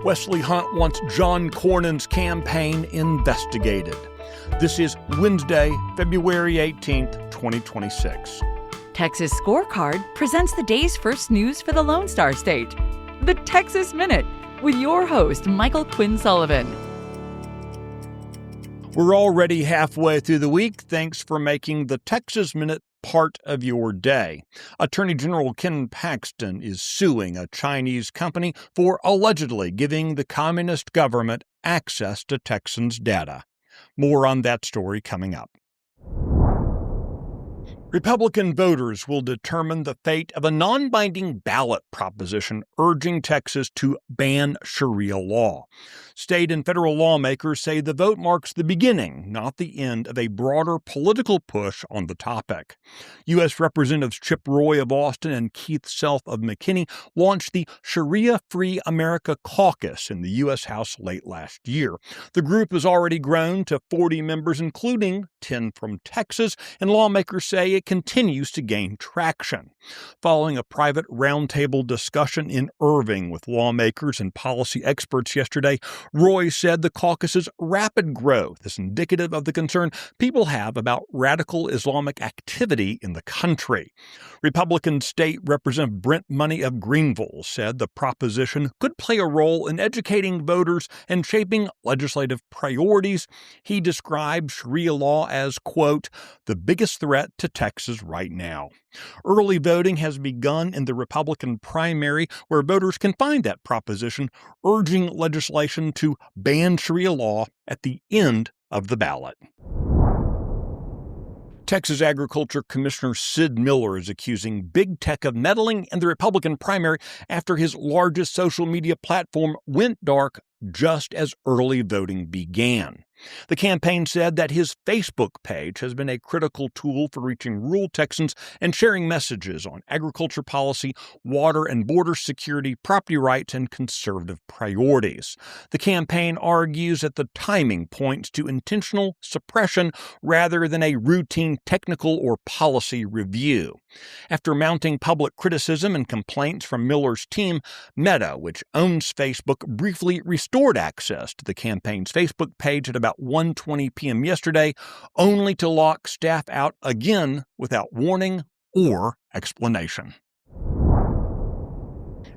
Wesley Hunt wants John Cornyn's campaign investigated. This is Wednesday, February 18th, 2026. Texas Scorecard presents the day's first news for the Lone Star State. The Texas Minute, with your host, Michael Quinn Sullivan. We're already halfway through the week. Thanks for making the Texas Minute part of your day. Attorney General Ken Paxton is suing a Chinese company for allegedly giving the communist government access to Texans' data. More on that story coming up. Republican voters will determine the fate of a non-binding ballot proposition urging Texas to ban Sharia law. State and federal lawmakers say the vote marks the beginning, not the end, of a broader political push on the topic. U.S. Representatives Chip Roy of Austin and Keith Self of McKinney launched the Sharia-Free America Caucus in the U.S. House late last year. The group has already grown to 40 members, including 10 from Texas, and lawmakers say it continues to gain traction. Following a private roundtable discussion in Irving with lawmakers and policy experts yesterday, Roy said the caucus's rapid growth is indicative of the concern people have about radical Islamic activity in the country. Republican State Representative Brent Money of Greenville said the proposition could play a role in educating voters and shaping legislative priorities. He described Sharia law as, quote, the biggest threat to Texas right now. Early voting has begun in the Republican primary, where voters can find that proposition, urging legislation to ban Sharia law at the end of the ballot. Texas Agriculture Commissioner Sid Miller is accusing big tech of meddling in the Republican primary after his largest social media platform went dark just as early voting began. The campaign said that his Facebook page has been a critical tool for reaching rural Texans and sharing messages on agriculture policy, water and border security, property rights, and conservative priorities. The campaign argues that the timing points to intentional suppression rather than a routine technical or policy review. After mounting public criticism and complaints from Miller's team, Meta, which owns Facebook, briefly restored access to the campaign's Facebook page at about 1:20 p.m. yesterday, only to lock staff out again without warning or explanation.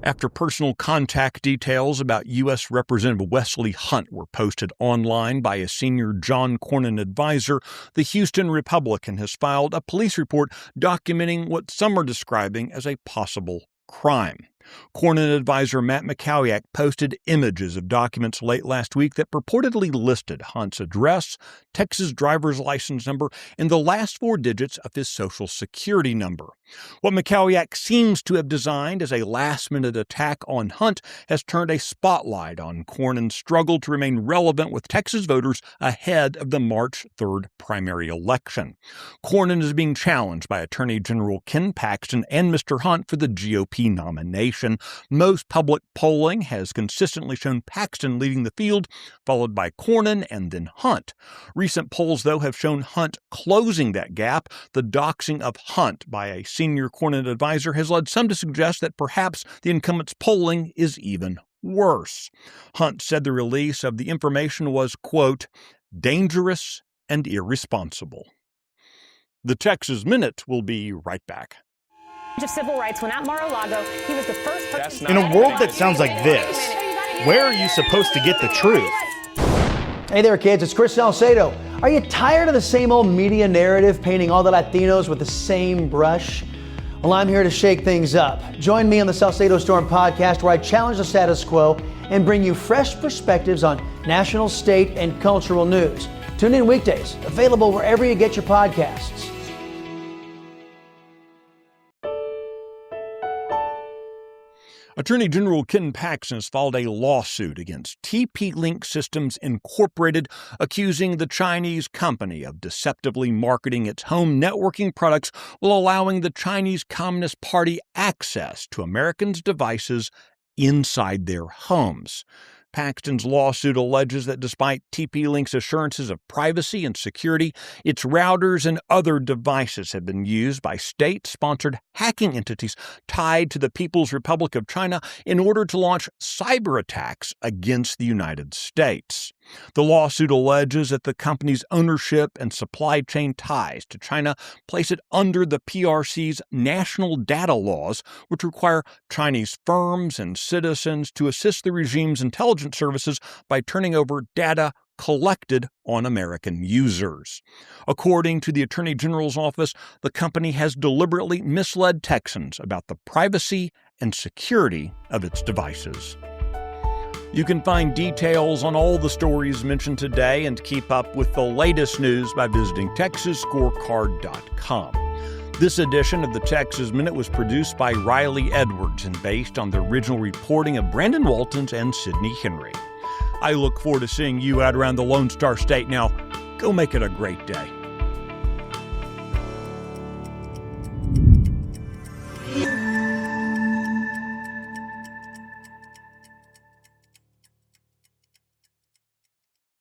After personal contact details about U.S. Representative Wesley Hunt were posted online by a senior John Cornyn advisor, the Houston Republican has filed a police report documenting what some are describing as a possible crime. Cornyn advisor Matt McCowiak posted images of documents late last week that purportedly listed Hunt's address, Texas driver's license number, and the last four digits of his Social Security number. What McCowiak seems to have designed as a last-minute attack on Hunt has turned a spotlight on Cornyn's struggle to remain relevant with Texas voters ahead of the March 3rd primary election. Cornyn is being challenged by Attorney General Ken Paxton and Mr. Hunt for the GOP nomination. Most public polling has consistently shown Paxton leading the field, followed by Cornyn and then Hunt. Recent polls, though, have shown Hunt closing that gap. The doxing of Hunt by a senior Cornyn advisor has led some to suggest that perhaps the incumbent's polling is even worse. Hunt said the release of the information was, quote, dangerous and irresponsible. The Texas Minute will be right back. Of civil rights when at Mar-a-Lago, he was the first person. In a world that sounds like this, where are you supposed to get the truth? Hey there, kids. It's Chris Salcedo. Are you tired of the same old media narrative painting all the Latinos with the same brush? Well, I'm here to shake things up. Join me on the Salcedo Storm podcast, where I challenge the status quo and bring you fresh perspectives on national, state, and cultural news. Tune in weekdays, available wherever you get your podcasts. Attorney General Ken Paxton has filed a lawsuit against TP-Link Systems Incorporated, accusing the Chinese company of deceptively marketing its home networking products while allowing the Chinese Communist Party access to Americans' devices inside their homes. Paxton's lawsuit alleges that despite TP-Link's assurances of privacy and security, its routers and other devices have been used by state-sponsored hacking entities tied to the People's Republic of China in order to launch cyber attacks against the United States. The lawsuit alleges that the company's ownership and supply chain ties to China place it under the PRC's national data laws, which require Chinese firms and citizens to assist the regime's intelligence services by turning over data collected on American users. According to the Attorney General's office, the company has deliberately misled Texans about the privacy and security of its devices. You can find details on all the stories mentioned today and keep up with the latest news by visiting TexasScorecard.com. This edition of the Texas Minute was produced by Riley Edwards and based on the original reporting of Brandon Waltons and Sidney Henry. I look forward to seeing you out around the Lone Star State. Now, go make it a great day.